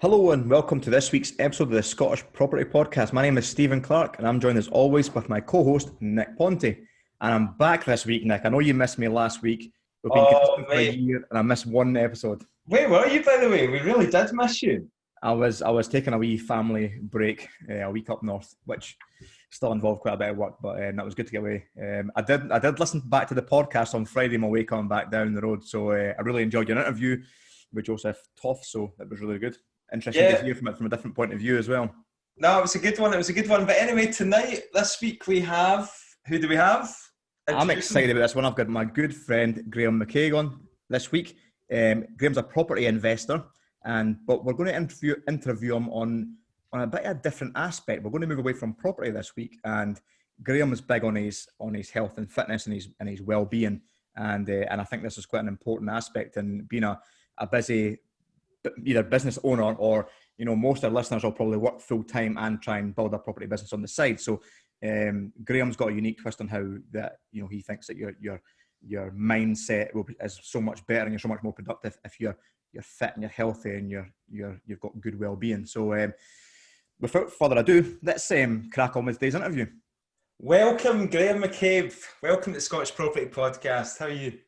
Hello and welcome to this week's episode of the Scottish Property Podcast. My name is Stephen Clark and I'm joined as always with my co-host Nick Ponte. And I'm back this week, Nick. I know you missed me last week. We've been consistent for a year and I missed one episode. Where were you, by the way? We really did miss you. I was taking a wee family break, a week up north, which still involved quite a bit of work, but that was good to get away. I did listen back to the podcast on Friday on my way coming back down the road, so I really enjoyed your interview with Joseph Toth, so it was really good. Interesting to hear from it from a different point of view as well. No, it was a good one. But anyway, this week we have... Who do we have? I'm excited about this one. I've got my good friend Graham MaCaig on this week. Graham's a property investor, but we're going to interview him on a bit of a different aspect. We're going to move away from property this week, and Graham is big on his health and fitness and his well-being, and I think this is quite an important aspect in being a busy either business owner or, you know, most of our listeners will probably work full time and try and build a property business on the side. So Graham's got a unique twist on how that, you know, he thinks that your mindset is so much better and you're so much more productive if you're fit and you're healthy and you've got good well-being. So without further ado, let's crack on with today's interview. Welcome, Graham MaCaig. Welcome to the Scottish Property Podcast. How are you?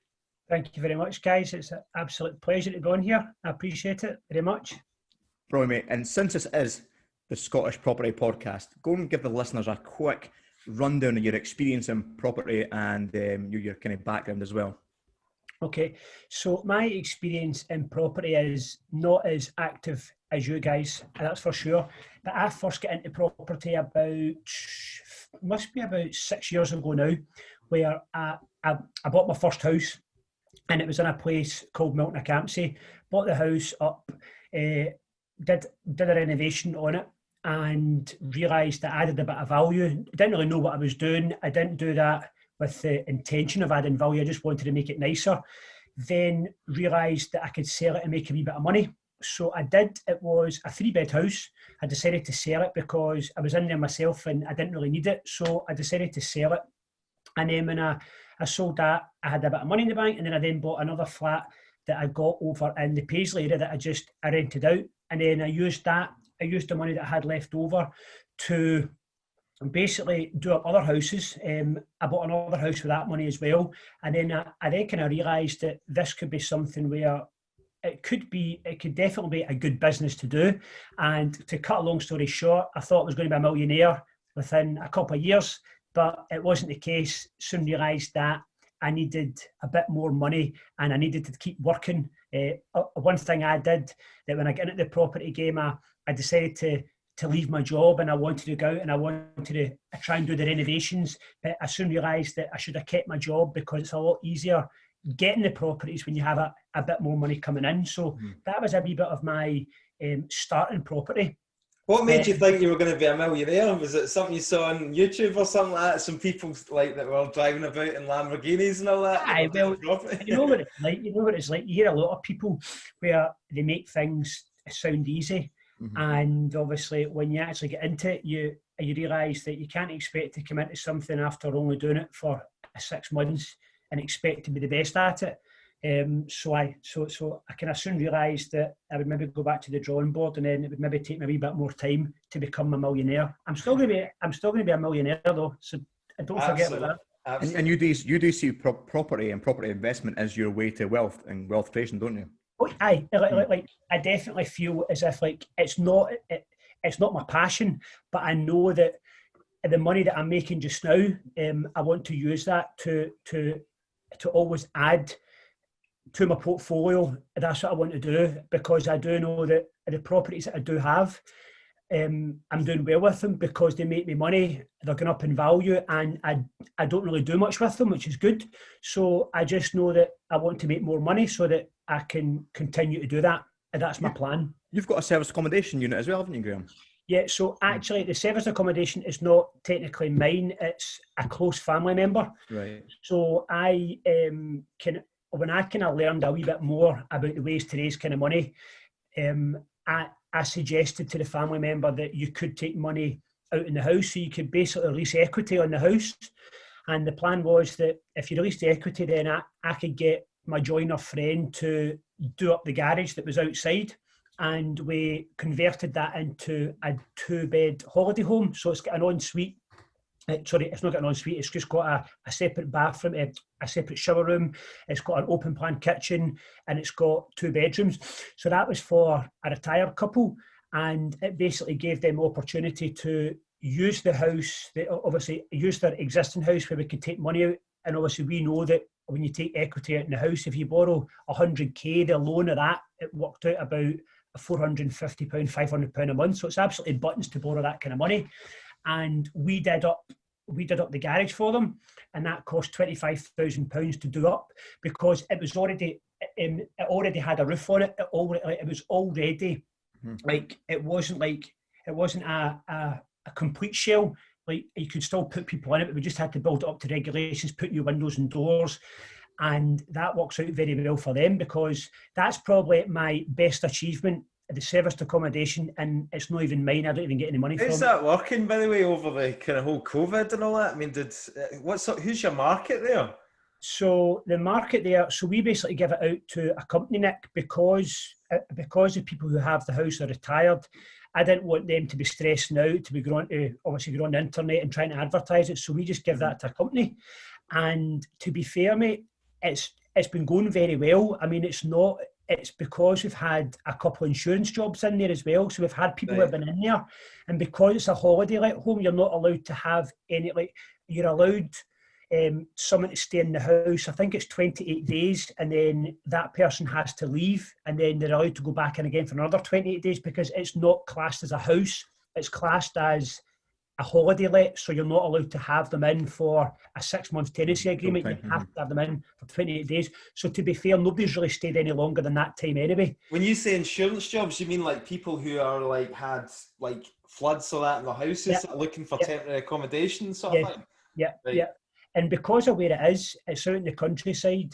Thank you very much, guys. It's an absolute pleasure to be on here. I appreciate it very much. Bro, mate. And since this is the Scottish Property Podcast, go and give the listeners a quick rundown of your experience in property and your kind of background as well. Okay, so my experience in property is not as active as you guys, that's for sure. But I first got into property must be about 6 years ago now, where I bought my first house. And it was in a place called Milton Acampsey. Bought the house up, did a renovation on it, and realised that I added a bit of value. Didn't really know what I was doing. I didn't do that with the intention of adding value. I just wanted to make it nicer. Then realised that I could sell it and make a wee bit of money. So I did. It was a 3-bed house. I decided to sell it because I was in there myself and I didn't really need it. So I decided to sell it. And then when I sold that, I had a bit of money in the bank, and then I bought another flat that I got over in the Paisley area that I rented out. And then I used the money that I had left over to basically do up other houses. I bought another house with that money as well. And then I then kind of realised that this could be something where it could definitely be a good business to do. And to cut a long story short, I thought I was going to be a millionaire within a couple of years. But it wasn't the case. Soon realised that I needed a bit more money and I needed to keep working. One thing I did, that when I got into the property game, I decided to leave my job, and I wanted to go out and I wanted to try and do the renovations. But I soon realised that I should have kept my job because it's a lot easier getting the properties when you have a bit more money coming in. So that was a wee bit of my start in property. What made you think you were going to be a millionaire? Was it something you saw on YouTube or something like that? Some people like that were driving about in Lamborghinis and all that? You know what it's like. You know what it's like. You hear a lot of people where they make things sound easy. Mm-hmm. And obviously when you actually get into it, you realise that you can't expect to come into something after only doing it for 6 months and expect to be the best at it. So I kind of soon realised that I would maybe go back to the drawing board, and then it would maybe take me a wee bit more time to become a millionaire. I'm still going to be a millionaire though, so don't forget about that. And you do see property and property investment as your way to wealth and wealth creation, don't you? Oh, I definitely feel as if it's not my passion, but I know that the money that I'm making just now, I want to use that to always add to my portfolio. That's what I want to do, because I do know that the properties that I do have, I'm doing well with them because they make me money. They're going up in value, and I don't really do much with them, which is good. So I just know that I want to make more money so that I can continue to do that, and that's my plan. You've got a service accommodation unit as well, haven't you, Graham? Yeah, so actually the service accommodation is not technically mine, it's a close family member. Right. So when I kind of learned a wee bit more about the ways to raise kind of money, I suggested to the family member that you could take money out in the house, so you could basically release equity on the house. And the plan was that if you released the equity, then I could get my joiner friend to do up the garage that was outside. and we converted that into a 2-bed holiday home. So it's got an ensuite. Sorry, it's not got an ensuite. It's just got a separate bathroom, a separate shower room. It's got an open plan kitchen, and it's got 2 bedrooms. So that was for a retired couple, and it basically gave them opportunity to use the house. They obviously use their existing house where we could take money out, and obviously we know that when you take equity out in the house, if you borrow 100k, the loan of that, it worked out about £450, £500 a month. So it's absolutely buttons to borrow that kind of money. And we did up the garage for them, and that cost £25,000 to do up, because it was already it already had a roof on it. It was already like it wasn't a complete shell. Like, you could still put people in it, but we just had to build it up to regulations, put new windows and doors, and that works out very well for them, because that's probably my best achievement, the serviced accommodation, and it's not even mine. I don't even get any money from it. How's that working, by the way, over the kind of whole COVID and all that? I mean, who's your market there? So the market there, so we basically give it out to a company, Nick, because the people who have the house are retired. I didn't want them to be stressing out, to be going on the internet and trying to advertise it. So we just give that to a company. And to be fair, mate, it's been going very well. I mean, it's because we've had a couple of insurance jobs in there as well. So we've had people who have been in there. And because it's a holiday let home, you're not allowed to have any, you're allowed someone to stay in the house. I think it's 28 days, and then that person has to leave, and then they're allowed to go back in again for another 28 days, because it's not classed as a house. It's classed as a holiday let, so you're not allowed to have them in for a 6-month tenancy agreement. You have to have them in for 28 days. So to be fair, nobody's really stayed any longer than that time anyway. When you say insurance jobs, you mean like people who are had floods or that in their houses, looking for temporary accommodation sort of thing? Yeah. And because of where it is, it's out in the countryside,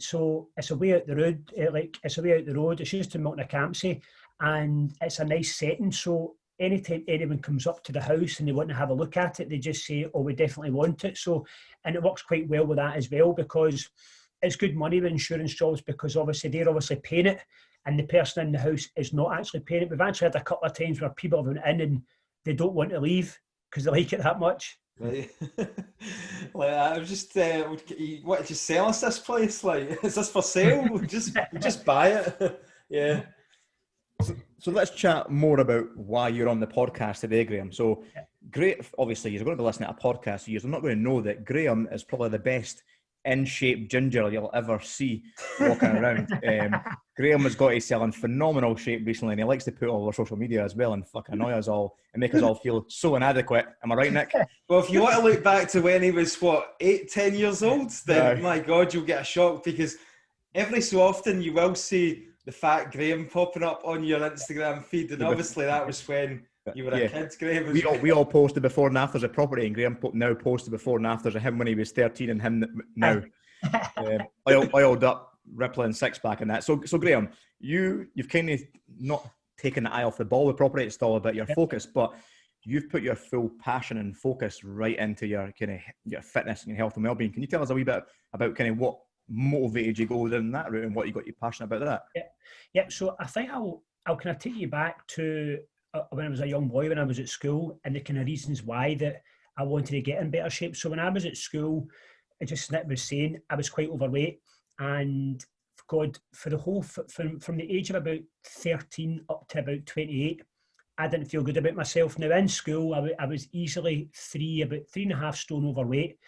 so it's away out the road. It's just in Milton Campsie, and it's a nice setting. So anytime anyone comes up to the house and they want to have a look at it, they just say, "Oh, we definitely want it." So, and it works quite well with that as well, because it's good money with insurance jobs, because obviously they're paying it, and the person in the house is not actually paying it. We've actually had a couple of times where people have been in and they don't want to leave because they like it that much. Right. I was just what, just sell us this place? Is this for sale? we just buy it. Yeah. So let's chat more about why you're on the podcast today, Graham. So great, obviously you're going to be listening to a podcast, so you're not going to know that Graham is probably the best in-shape ginger you'll ever see walking around. Graham has got himself in phenomenal shape recently, and he likes to put all over social media as well and fucking annoy us all and make us all feel so inadequate. Am I right, Nick? Well, if you want to look back to when he was, 8-10 years old, then my God, you'll get a shock, because every so often you will see the fat Graham popping up on your Instagram feed, and obviously that was when you were a kid, Graham. We all posted before and afters of property, and Graham now posted before and afters of him when he was 13 and him now. Oiled up, rippling six-pack and that. So Graham, you've kind of not taken the eye off the ball with property. It's still a bit your focus, but you've put your full passion and focus right into your kind of your fitness and your health and well-being. Can you tell us a wee bit about kind of what motivated you to go down that route and what you got you passionate about that? Yeah. So I think I'll kind of take you back to when I was a young boy, when I was at school, and the kind of reasons why that I wanted to get in better shape. So when I was at school, Nick was saying, I was quite overweight, and God, for the whole from the age of about 13 up to about 28, I didn't feel good about myself. Now in school, I was easily about 3.5 stone overweight,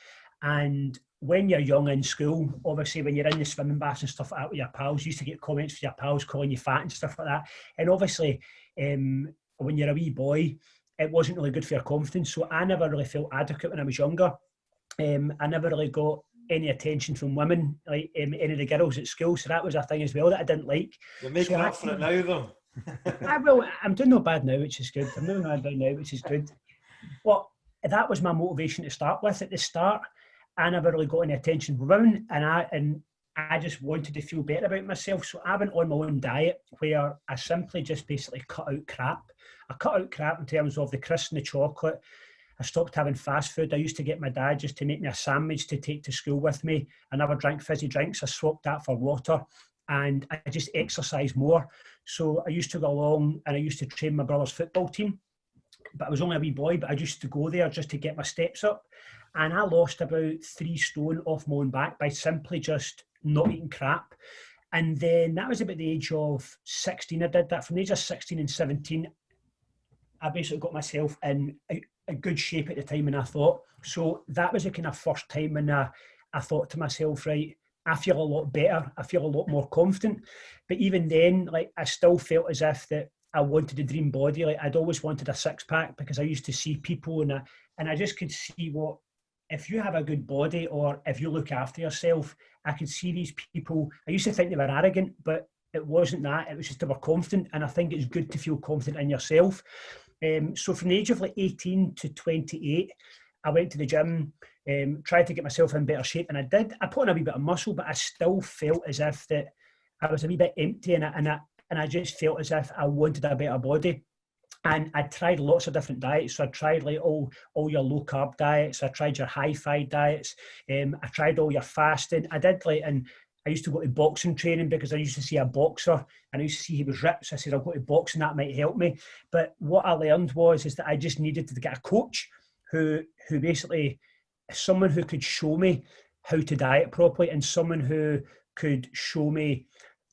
and when you're young in school, obviously when you're in the swimming baths and stuff like that with your pals, you used to get comments from your pals calling you fat and stuff like that. And obviously, when you're a wee boy, it wasn't really good for your confidence. So I never really felt adequate when I was younger. I never really got any attention from women, like any of the girls at school. So that was a thing as well that I didn't like. You're making up for it now, though. I'm doing no bad now, which is good. I'm doing no bad now, which is good. But that was my motivation to start with. At the start, I never really got any attention from women, and I just wanted to feel better about myself. So I went on my own diet where I simply just basically cut out crap. I cut out crap in terms of the crisps and the chocolate. I stopped having fast food. I used to get my dad just to make me a sandwich to take to school with me. I never drank fizzy drinks. I swapped that for water. and I just exercise more. So I used to go along and I used to train my brother's football team, but I was only a wee boy, but I used to go there just to get my steps up. And I lost about 3 stone off my own back by simply just not eating crap. And then that was about the age of 16. I did that. From the age of 16 and 17, I basically got myself in a good shape at the time, and I thought, so that was the kind of first time when I thought to myself, right, I feel a lot better, I feel a lot more confident. But even then, like, I still felt as if that I wanted a dream body. Like, I'd always wanted a six-pack because I used to see people and I just could see what, if you have a good body or if you look after yourself, I could see these people. I used to think they were arrogant, but it wasn't that. It was just they were confident, and I think it's good to feel confident in yourself. So from the age of like 18 to 28, I went to the gym, tried to get myself in better shape, and I did. I put on a wee bit of muscle, but I still felt as if that I was a wee bit empty, and I just felt as if I wanted a better body. And I tried lots of different diets. So I tried like all your low carb diets. I tried your high-fi diets. I tried all your fasting. I did like, and I used to go to boxing training because I used to see a boxer and I used to see he was ripped. So I said, I'll go to boxing, that might help me. But what I learned is that I just needed to get a coach who basically, someone who could show me how to diet properly and someone who could show me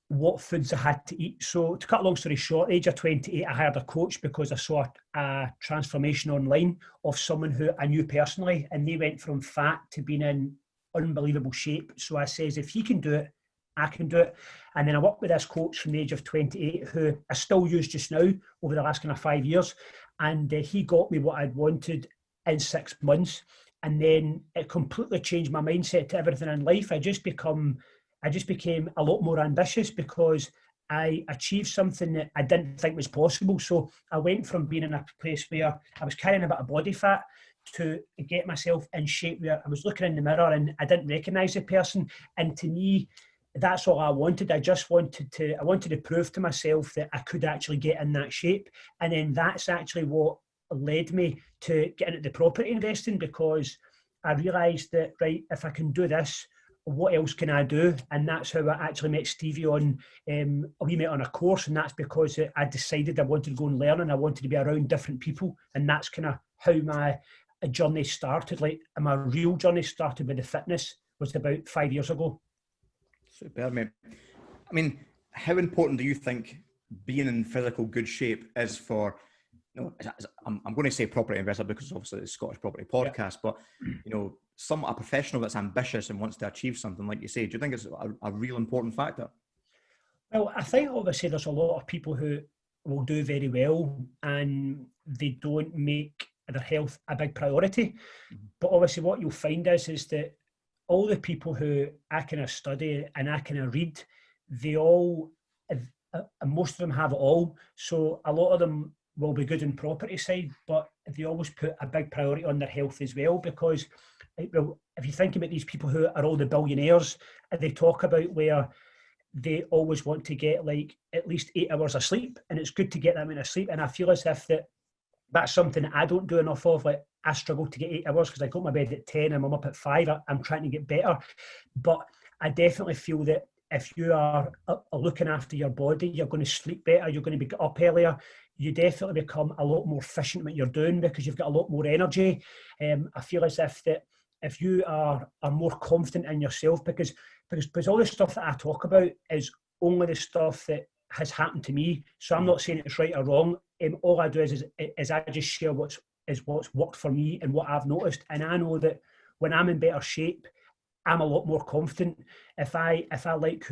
what foods I had to eat. So to cut a long story short, at the age of 28, I hired a coach because I saw a transformation online of someone who I knew personally, and they went from fat to being in unbelievable shape. So I says, if he can do it, I can do it. And then I worked with this coach from the age of 28 who I still use just now over the last kind of 5 years. And he got me what I'd wanted in 6 months. And then it completely changed my mindset to everything in life. I just became a lot more ambitious because I achieved something that I didn't think was possible. So I went from being in a place where I was carrying a bit of body fat to get myself in shape where I was looking in the mirror and I didn't recognise the person. And to me, that's all I wanted. I wanted to prove to myself that I could actually get in that shape. And then that's actually what led me to get into the property investing, because I realised that, right, if I can do this, what else can I do? And that's how I actually met Stevie on, we met on a course, and that's because I decided I wanted to go and learn and I wanted to be around different people. And that's kind of how my journey started. Like, my real journey started with the fitness was about 5 years ago. Superb, mate. I mean, how important do you think being in physical good shape is for, I'm going to say property investor because obviously it's a Scottish property podcast, but a professional that's ambitious and wants to achieve something, like you say, do you think it's a real important factor? Well, I think obviously there's a lot of people who will do very well and they don't make their health a big priority. Mm-hmm. But obviously what you'll find is that all the people who I kind of study and I kind of read, they all, most of them have it all. So a lot of them will be good in property side, but they always put a big priority on their health as well, because if you think about these people who are all the billionaires, they talk about where they always want to get like at least 8 hours of sleep, and it's good to get that amount of sleep. And I feel as if that's something that I don't do enough of. Like, I struggle to get 8 hours because I go to my bed at 10 and I'm up at 5. I'm trying to get better. But I definitely feel that if you are looking after your body, you're going to sleep better, you're going to be up earlier, you definitely become a lot more efficient what you're doing because you've got a lot more energy. I feel as if you are more confident in yourself, because all the stuff that I talk about is only the stuff that has happened to me. So I'm not saying it's right or wrong. All I do is I just share what's worked for me and what I've noticed. And I know that when I'm in better shape, I'm a lot more confident. If I like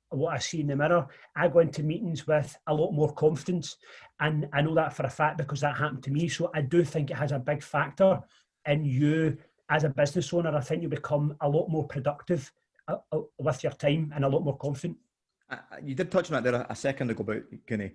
what I see in the mirror, I go into meetings with a lot more confidence. And I know that for a fact because that happened to me. So I do think it has a big factor in you as a business owner. I think you become a lot more productive with your time and a lot more confident. You did touch on that there a second ago about kind of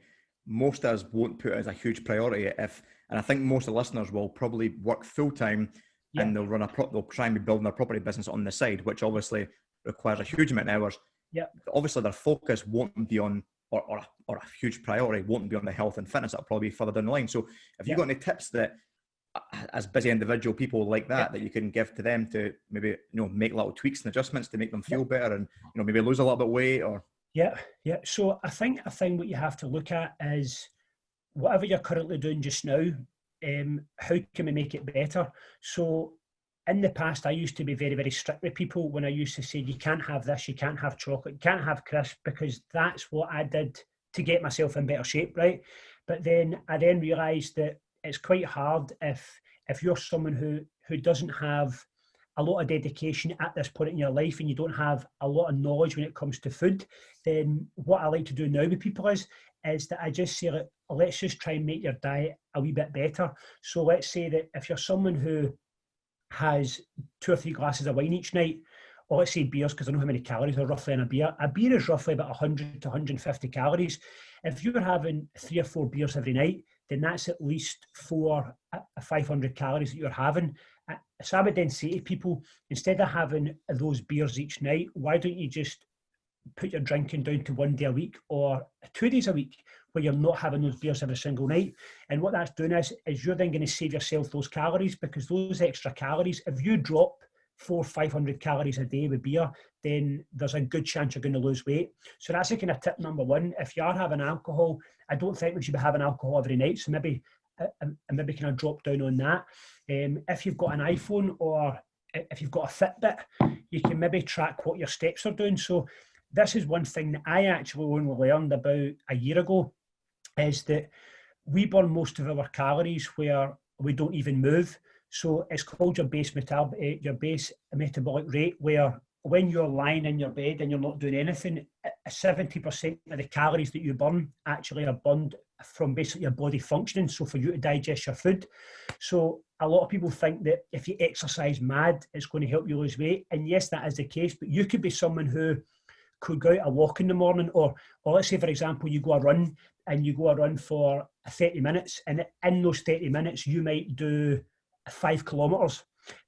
most of us won't put it as a huge priority and I think most of the listeners will probably work full time and they'll try and be building their property business on the side, which obviously requires a huge amount of hours. Yeah. Obviously their focus won't be on, or a huge priority won't be on the health and fitness. That'll probably be further down the line. So if you've got any tips that as busy individual people like that you can give to them to maybe, make little tweaks and adjustments to make them feel better and, maybe lose a little bit of weight or... Yeah, yeah. So I think a thing what you have to look at is whatever you're currently doing just now, how can we make it better? So in the past, I used to be very, very strict with people when I used to say, you can't have this, you can't have chocolate, you can't have crisp, because that's what I did to get myself in better shape, right? But then I realised that it's quite hard if you're someone who doesn't have a lot of dedication at this point in your life and you don't have a lot of knowledge when it comes to food. Then what I like to do now with people is that I just say, let's just try and make your diet a wee bit better. So let's say that if you're someone who has 2 or 3 glasses of wine each night, or let's say beers, because I know how many calories are roughly in a beer. A beer is roughly about 100 to 150 calories. If you're having 3 or 4 beers every night, then that's at least 500 calories that you're having. So I would then say to people, instead of having those beers each night, why don't you just put your drinking down to 1 day a week or 2 days a week where you're not having those beers every single night? And what that's doing is you're then going to save yourself those calories, because those extra calories, if you drop 400-500 calories a day with beer, then there's a good chance you're going to lose weight. So that's a kind of tip number one. If you are having alcohol, I don't think we should be having alcohol every night. So maybe kind of drop down on that. If you've got an iPhone or if you've got a Fitbit, you can maybe track what your steps are doing. So this is one thing that I actually only learned about a year ago, is that we burn most of our calories where we don't even move. So it's called your base metabolic rate, where when you're lying in your bed and you're not doing anything, 70% of the calories that you burn actually are burned from basically your body functioning, so for you to digest your food. So a lot of people think that if you exercise mad, it's going to help you lose weight. And yes, that is the case, but you could be someone who could go out a walk in the morning, or let's say, for example, you go a run and you go a run for 30 minutes, and in those 30 minutes, you might do 5 kilometers,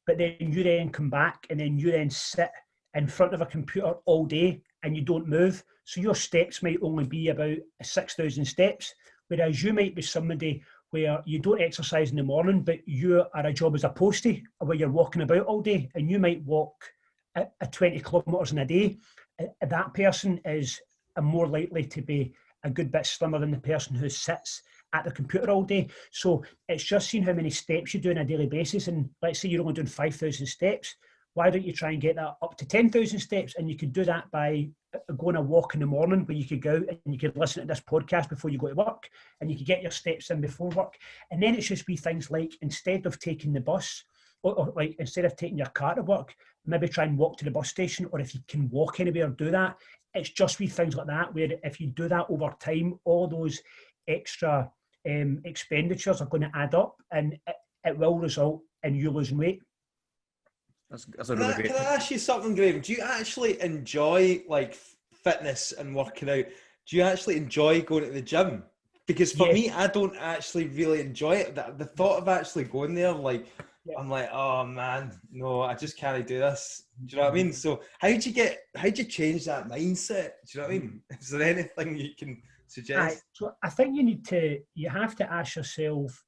but then you then come back and then you then sit in front of a computer all day and you don't move. So your steps might only be about 6,000 steps, whereas you might be somebody where you don't exercise in the morning, but you are a job as a postie where you're walking about all day, and you might walk 20 kilometers in a day. That person is more likely to be a good bit slimmer than the person who sits at the computer all day. So it's just seeing how many steps you do on a daily basis. And let's say you're only doing 5,000 steps. Why don't you try and get that up to 10,000 steps? And you could do that by going a walk in the morning, where you could go out and you could listen to this podcast before you go to work, and you could get your steps in before work. And then it's just be things like, instead of taking the bus, or like instead of taking your car to work, maybe try and walk to the bus station, or if you can walk anywhere, do that. It's just be things like that, where if you do that over time, all those extra expenditures are going to add up, and it will result in you losing weight. That's a really great. Can I ask you something, Graham? Do you actually enjoy like fitness and working out? Do you actually enjoy going to the gym? Because for me, I don't actually really enjoy it. The thought of actually going there, like, I'm like, oh man, no, I just can't do this. Do you know what I mean? So how'd you change that mindset? Do you know what I mean? Is there anything you can suggest? So I think you have to ask yourself,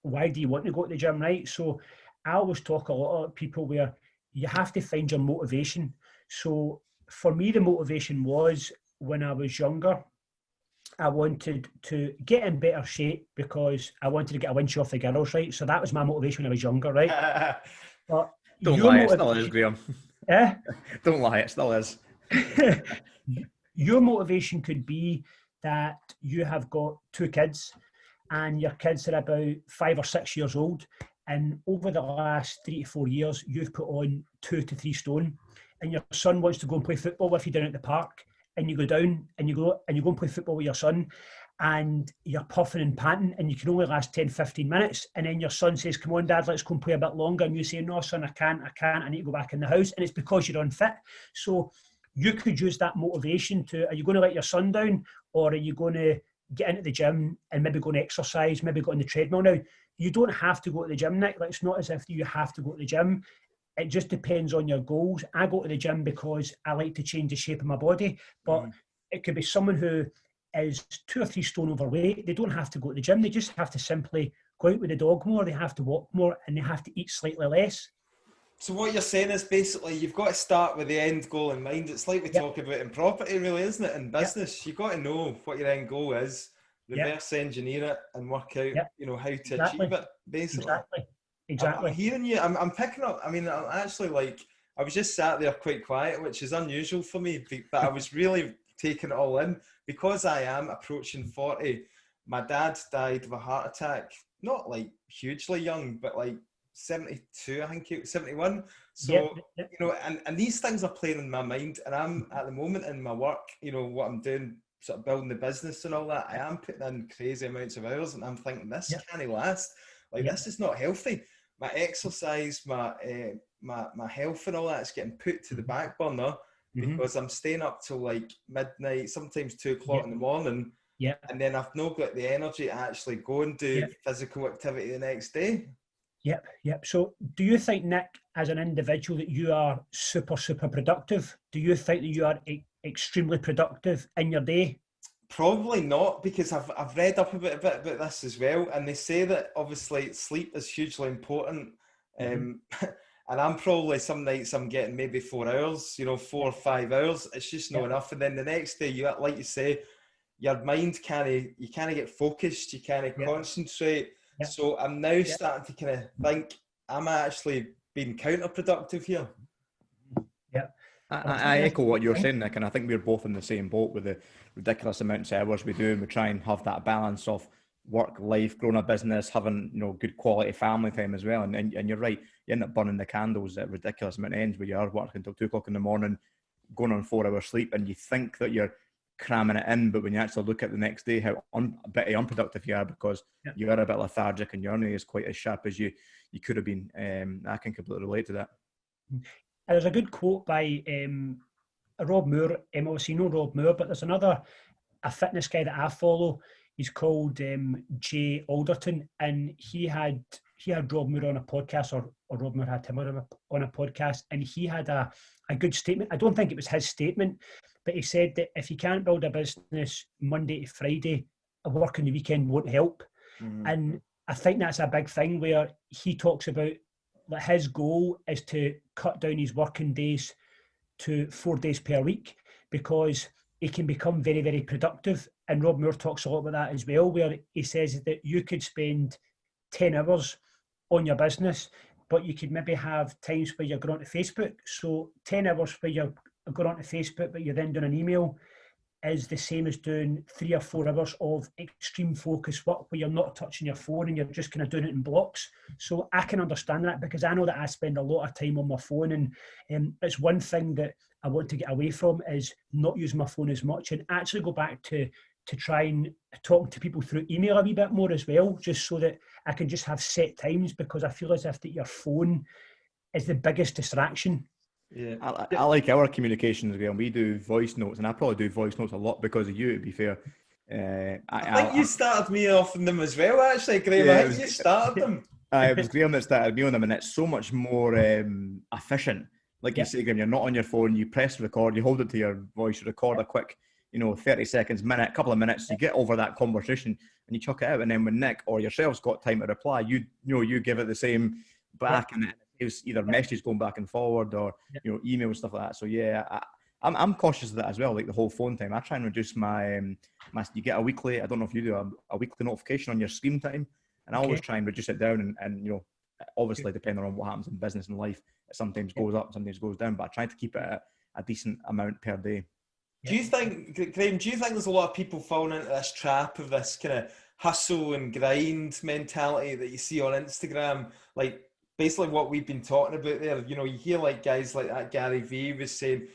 why do you want to go to the gym, right? So I always talk a lot of people where you have to find your motivation. So for me, the motivation was, when I was younger, I wanted to get in better shape because I wanted to get a winch off the girls, right? So that was my motivation when I was younger, right? But don't lie, it still is, Graham. Eh? Don't lie, it still is. Your motivation could be that you have got 2 kids and your kids are about 5 or 6 years old, and over the last 3 to 4 years, you've put on 2 to 3 stone, and your son wants to go and play football with you down at the park, and you go down and you go and play football with your son, and you're puffing and panting, and you can only last 10-15 minutes, and then your son says, come on dad, let's go and play a bit longer, and you say, no son, I can't, I need to go back in the house, and it's because you're unfit. So you could use that motivation to, are you going to let your son down, or are you going to get into the gym and maybe go and exercise, maybe go on the treadmill? Now, you don't have to go to the gym, Nick. Like, it's not as if you have to go to the gym. It just depends on your goals. I go to the gym because I like to change the shape of my body, but it could be someone who is 2 or 3 stone overweight. They don't have to go to the gym. They just have to simply go out with the dog more. They have to walk more, and they have to eat slightly less. So what you're saying is basically you've got to start with the end goal in mind. It's like we talk about in property, really, isn't it? In business, you've got to know what your end goal is, reverse engineer it, and work out, you know, how to achieve it. Basically, exactly. I'm hearing you. I'm picking up. I mean, I'm actually like, I was just sat there quite quiet, which is unusual for me, but I was really taking it all in because I am approaching 40. My dad died of a heart attack, not like hugely young, but like 72, I think it was 71. So, you know, and these things are playing in my mind, and I'm at the moment in my work, you know, what I'm doing, sort of building the business and all that, I am putting in crazy amounts of hours, and I'm thinking this can't last. Like, this is not healthy. My exercise, my health and all that's getting put to the back burner because I'm staying up till like midnight, sometimes 2 o'clock in the morning. And then I've not got the energy to actually go and do physical activity the next day. So do you think, Nick, as an individual, that you are super productive? Do you think that you are extremely productive in your day? Probably not, because I've read up a bit about this as well, and they say that obviously sleep is hugely important. And I'm probably, some nights I'm getting maybe 4 hours, you know, 4 or 5 hours. It's just not enough. And then the next day, you, like you say, your mind you can't get focused, you can't concentrate. So I'm now starting to kind of think I'm actually being counterproductive here. I echo what you're saying, Nick, and I think we're both in the same boat with the ridiculous amounts of hours we do, and we try and have that balance of work, life, growing a business, having, you know, good quality family time as well. And you're right, you end up burning the candles at ridiculous amount of ends where you are working until 2 o'clock in the morning, going on 4 hours sleep, and you think that you're cramming it in, but when you actually look at the next day, how a bit unproductive you are, because you are a bit lethargic and your energy is quite as sharp as you could have been. I can completely relate to that. There's a good quote by Rob Moore. Obviously, you know Rob Moore, but there's a fitness guy that I follow. He's called Jay Alderton, and he had Rob Moore on a podcast, or Rob Moore had him on a podcast, and he had a good statement. I don't think it was his statement, but he said that if you can't build a business Monday to Friday, a work on the weekend won't help. And I think that's a big thing, where he talks about that his goal is to cut down his working days to 4 days per week, because he can become very productive. And Rob Moore talks a lot about that as well, where he says that you could spend 10 hours on your business, but you could maybe have times where you're going onto Facebook. So 10 hours where you're going onto Facebook, but you're then doing an email, is the same as doing 3 or 4 hours of extreme focus work where you're not touching your phone and you're just kind of doing it in blocks. So I can understand that, because I know that I spend a lot of time on my phone, and it's one thing that I want to get away from, is not using my phone as much, and actually go back to try and talk to people through email a wee bit more as well, just so that I can just have set times, because I feel as if that your phone is the biggest distraction. Yeah, I like our communications again. We do voice notes, and I probably do voice notes a lot because of you, to be fair. I think you started me off on them as well, actually, Graham. I think you started them. It was Graham that started me on them, and it's so much more efficient. Like you say, Graham, you're not on your phone, you press record, you hold it to your voice, you record a quick, 30 seconds, minute, couple of minutes, you get over that conversation and you chuck it out. And then when Nick or yourself's got time to reply, you give it the same back, and it's either messages going back and forward, or email and stuff like that. So I'm cautious of that as well, like the whole phone time. I try and reduce my you get a weekly, I don't know if you do, a weekly notification on your screen time, and I always try and reduce it down, and obviously depending on what happens in business and life, it sometimes goes up, sometimes goes down, but I try to keep it at a decent amount per day. Do you think, Graham, there's a lot of people falling into this trap of this kind of hustle and grind mentality that you see on Instagram? Like, basically what we've been talking about there, you hear like guys like that, Gary Vee was saying,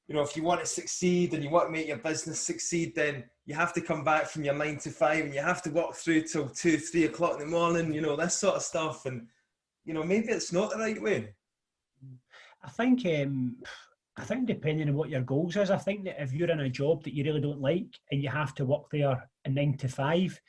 if you want to succeed and you want to make your business succeed, then you have to come back from your 9 to 5 and you have to work through till 2, 3 o'clock in the morning, this sort of stuff. And, maybe it's not the right way. I think depending on what your goals is, I think that if you're in a job that you really don't like and you have to work there a 9 to 5,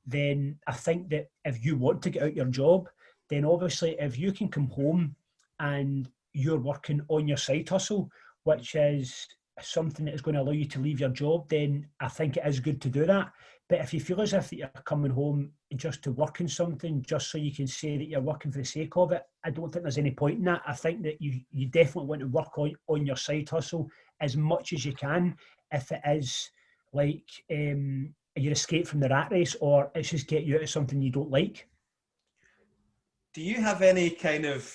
then I think that if you want to get out your job, then obviously if you can come home and you're working on your side hustle, which is something that is going to allow you to leave your job, then I think it is good to do that. But if you feel as if you're coming home just to work on something, just so you can say that you're working for the sake of it, I don't think there's any point in that. I think that you definitely want to work on your side hustle as much as you can, if it is like your escape from the rat race, or it's just get you out of something you don't like. Do you have any kind of,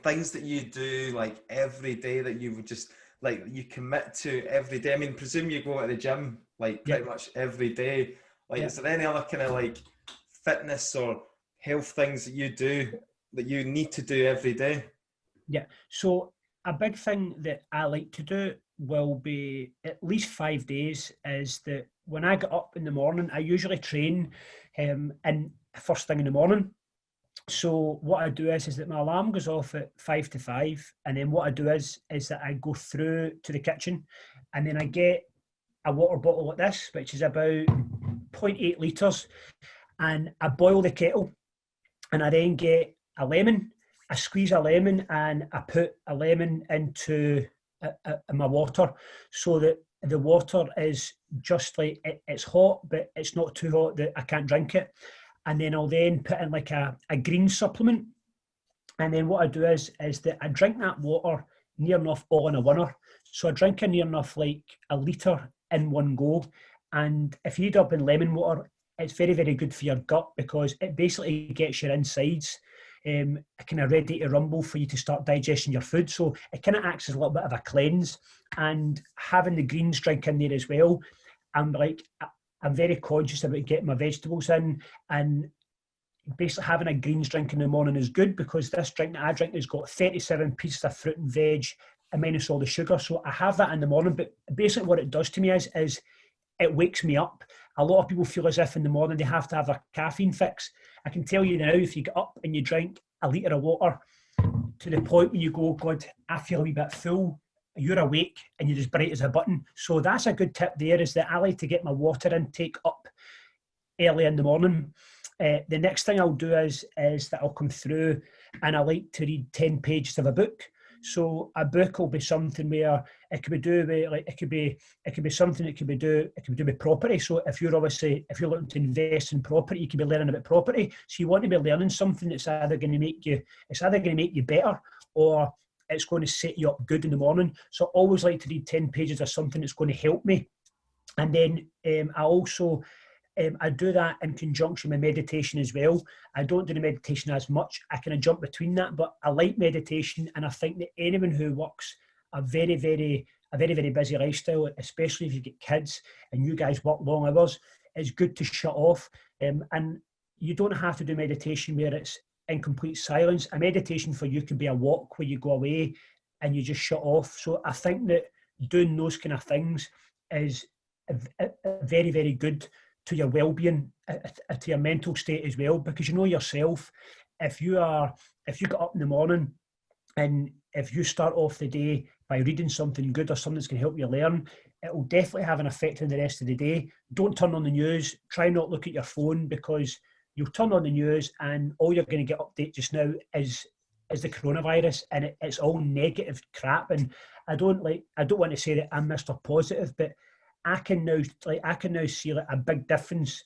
things that you do like every day that you would just like you commit to every day? I mean, presume you go to the gym like pretty much every day. Like, is there any other kind of like fitness or health things that you do that you need to do every day? Yeah. So a big thing that I like to do will be at least 5 days is that when I get up in the morning, I usually train and first thing in the morning. So what I do is that my alarm goes off at 5 to 5, and then what I do is that I go through to the kitchen, and then I get a water bottle like this, which is about 0.8 litres, and I boil the kettle, and I then get a lemon, I squeeze a lemon, and I put a lemon into my water, so that the water is just like, it's hot, but it's not too hot that I can't drink it. And then I'll then put in like a green supplement. And then what I do is that I drink that water near enough all in a winner. So I drink near enough like a litre in one go. And if you dub in lemon water, it's very, very good for your gut, because it basically gets your insides kind of ready to rumble for you to start digesting your food. So it kind of acts as a little bit of a cleanse. And having the greens drink in there as well, I'm very conscious about getting my vegetables in, and basically having a greens drink in the morning is good, because this drink that I drink has got 37 pieces of fruit and veg and minus all the sugar. So I have that in the morning, but basically what it does to me is it wakes me up. A lot of people feel as if in the morning they have to have a caffeine fix. I can tell you now, if you get up and you drink a litre of water to the point where you go, God, I feel a wee bit full, you're awake and you're as bright as a button. So that's a good tip there, is that I like to get my water intake up early in the morning. The next thing I'll do is that I'll come through and I like to read 10 pages of a book. So a book will be something where it could be do with, like, it could be something that could be do with property. So if you're looking to invest in property, you could be learning about property. So you want to be learning something that's either going to make you better, or it's going to set you up good in the morning. So I always like to read 10 pages of something that's going to help me. And then I also I do that in conjunction with meditation as well. I don't do the meditation as much. I kind of jump between that, but I like meditation, and I think that anyone who works a very, very busy lifestyle, especially if you get kids and you guys work long hours, it's good to shut off. And you don't have to do meditation where it's in complete silence. A meditation for you can be a walk where you go away and you just shut off. So I think that doing those kind of things is very, very good to your well-being, to your mental state as well, because you know yourself, if you get up in the morning and if you start off the day by reading something good or something that's going to help you learn, it will definitely have an effect on the rest of the day. Don't turn on the news. Try not look at your phone, because you'll turn on the news and all you're going to get update just now is the coronavirus, and it's all negative crap. And I don't want to say that I'm Mr. Positive, but I can now see like a big difference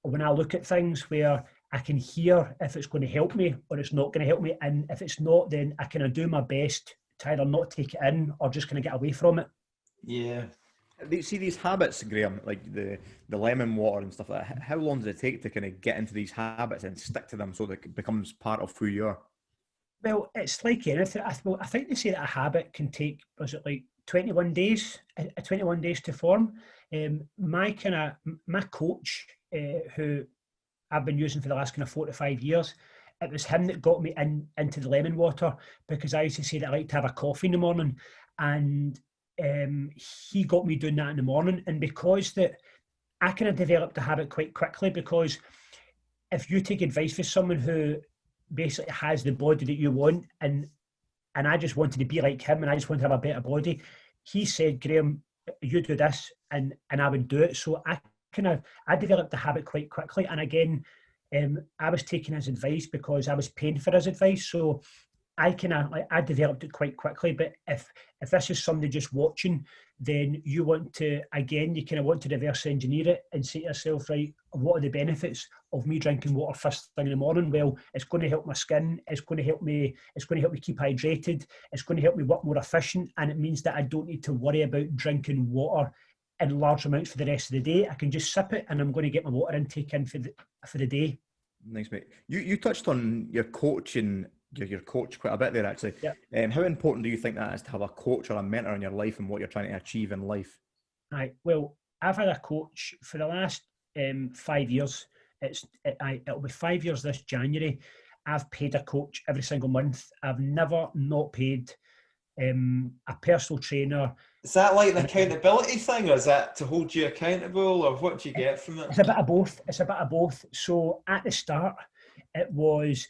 when I look at things, where I can hear if it's going to help me or it's not going to help me, and if it's not, then I kind of do my best to either not take it in or just kind of get away from it. Yeah. See these habits, Graham, like the lemon water and stuff like that. How long does it take to kind of get into these habits and stick to them so that it becomes part of who you are? Well, it's like anything. I think they say that a habit can take, was it like 21 days? 21 days to form. My coach, who I've been using for the last kind of 4 to 5 years, it was him that got me into the lemon water, because I used to say that I like to have a coffee in the morning, and he got me doing that in the morning. And because that I kind of developed the habit quite quickly, because if you take advice from someone who basically has the body that you want, and I just wanted to be like him, and I just wanted to have a better body, he said, Graham, you do this, and I would do it. So I developed the habit quite quickly. And again, I was taking his advice because I was paying for his advice. So I developed it quite quickly. But if this is somebody just watching, then you want to, again, you kind of want to reverse engineer it and say to yourself, right, what are the benefits of me drinking water first thing in the morning? Well, it's going to help my skin. It's going to help me keep hydrated. It's going to help me work more efficient. And it means that I don't need to worry about drinking water in large amounts for the rest of the day. I can just sip it and I'm going to get my water intake in for the day. Nice, mate. You touched on your coaching, your coach quite a bit there, actually. Yep. How important do you think that is to have a coach or a mentor in your life and what you're trying to achieve in life? Right. Well, I've had a coach for the last 5 years. It'll be 5 years this January. I've paid a coach every single month. I've never not paid a personal trainer. Is that like an accountability thing, or is that to hold you accountable, or what do you get from it? It's a bit of both. So at the start, it was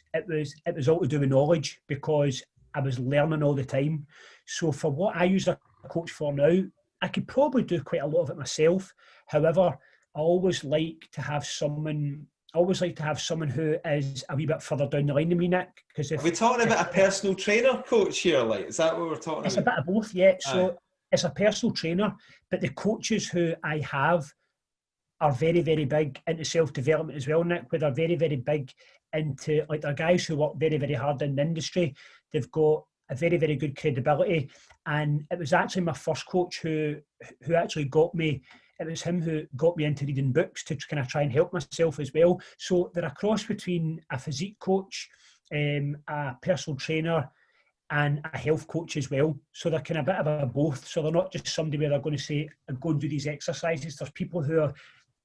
all to do with knowledge, because I was learning all the time. So for what I use a coach for now, I could probably do quite a lot of it myself. However, I always like to have someone who is a wee bit further down the line than me, Nick. Because are we talking about a personal trainer coach here? Like, is that what we're talking about? It's a bit of both, yeah. So it's a personal trainer, but the coaches who I have are very, very big into self-development as well, Nick, where they're very, very big into, like, they're guys who work very, very hard in the industry. They've got a very, very good credibility. And it was actually my first coach who actually got me. It was him who got me into reading books to kind of try and help myself as well. So they're a cross between a physique coach, a personal trainer, and a health coach as well. So they're kind of a bit of a both. So they're not just somebody where they're going to say, go and do these exercises. There's people who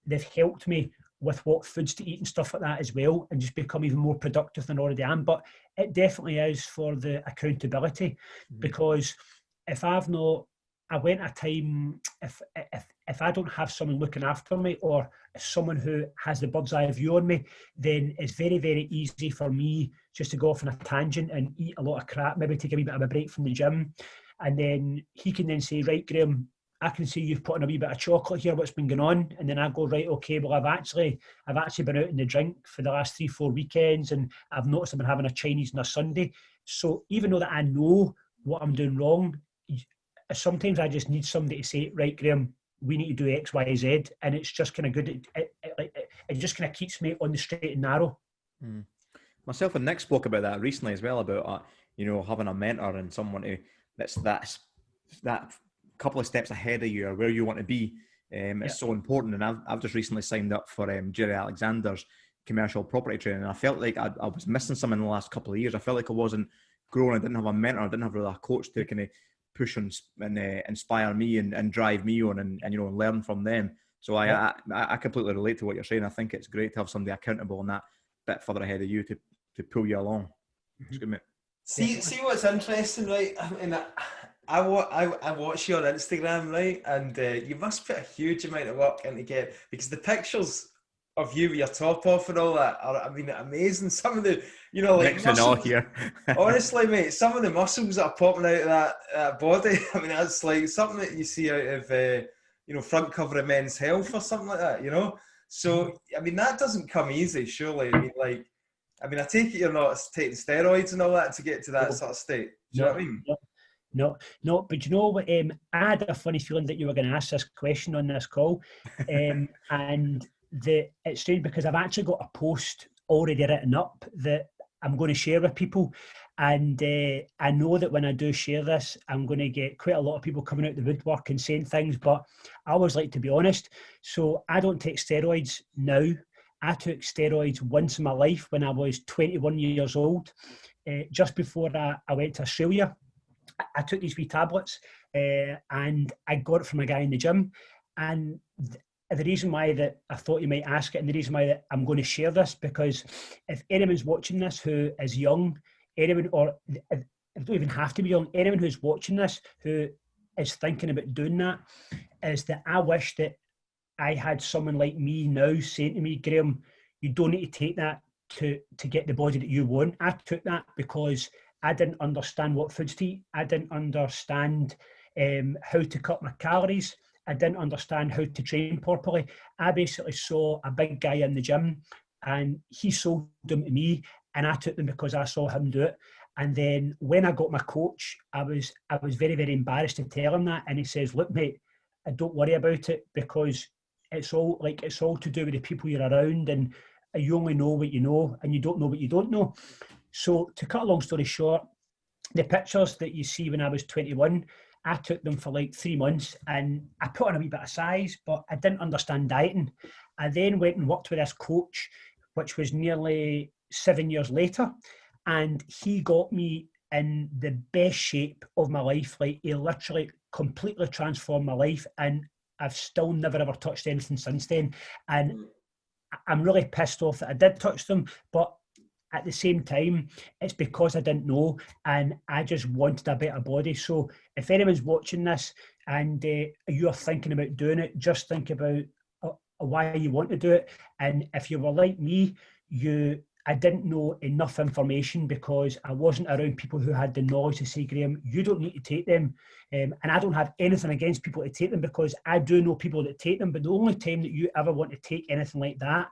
they've helped me with what foods to eat and stuff like that as well, and just become even more productive than I already am. But it definitely is for the accountability, because if I've not, I went a time, if I don't have someone looking after me, or someone who has the bird's eye view on me, then it's very, very easy for me just to go off on a tangent and eat a lot of crap, maybe take a wee bit of a break from the gym. And then he can then say, right, Graham, I can see you've put in a wee bit of chocolate here, what's been going on? And then I go, right, okay, well, I've actually been out in the drink for the last 3-4 weekends, and I've noticed I've been having a Chinese on a Sunday. So even though that I know what I'm doing wrong, sometimes I just need somebody to say, right, Graham, we need to do X, Y, Z. And it's just kind of good. It just kind of keeps me on the straight and narrow. Myself and Nick spoke about that recently as well, about, having a mentor and someone that's that couple of steps ahead of you or where you want to be. It's so important. And I've just recently signed up for Jerry Alexander's commercial property training. And I felt like I was missing something in the last couple of years. I felt like I wasn't growing. I didn't have a mentor. I didn't have really a coach to kind of push and inspire me and drive me on and learn from them. So I completely relate to what you're saying. I think it's great to have somebody accountable and that bit further ahead of you to pull you along. It's good, mate. See what's interesting, right? I mean, I watch you on Instagram, right? And you must put a huge amount of work into because the pictures of you with your top off and all that are, I mean, amazing. Some of the, muscles, here. honestly, mate, some of the muscles that are popping out of that body, I mean, that's like something that you see out of, front cover of Men's Health or something like that, So, I mean, that doesn't come easy, surely. I mean, I take it you're not taking steroids and all that to get to that sort of state. Do you know what I mean? No, but you know what? I had a funny feeling that you were going to ask this question on this call, and it's strange because I've actually got a post already written up that I'm going to share with people, and I know that when I do share this, I'm going to get quite a lot of people coming out the woodwork and saying things, but I always like to be honest. So I don't take steroids now. I took steroids once in my life when I was 21 years old, just before I went to Australia. I took these wee tablets and I got it from a guy in the gym. And the reason why that I thought you might ask it, and the reason why that I'm going to share this, because if anyone's watching this who is young, anyone, or it don't even have to be young, anyone who's watching this who is thinking about doing that, is that I wish that I had someone like me now saying to me, Graham, you don't need to take that to get the body that you want. I took that because I didn't understand what foods to eat. I didn't understand how to cut my calories. I didn't understand how to train properly. I basically saw a big guy in the gym and he sold them to me, and I took them because I saw him do it. And then when I got my coach, I was very, very embarrassed to tell him that. And he says, look, mate, don't worry about it, because it's all to do with the people you're around, and you only know what you know, and you don't know what you don't know. So to cut a long story short, the pictures that you see when I was 21, I took them for like 3 months, and I put on a wee bit of size, but I didn't understand dieting. I then went and worked with this coach, which was nearly 7 years later, and he got me in the best shape of my life. Like, he literally completely transformed my life, and I've still never ever touched anything since then. And I'm really pissed off that I did touch them, but at the same time, it's because I didn't know, and I just wanted a better body. So if anyone's watching this and you're thinking about doing it, just think about why you want to do it. And if you were like me, I didn't know enough information, because I wasn't around people who had the knowledge to say, Graham, you don't need to take them. And I don't have anything against people to take them, because I do know people that take them. But the only time that you ever want to take anything like that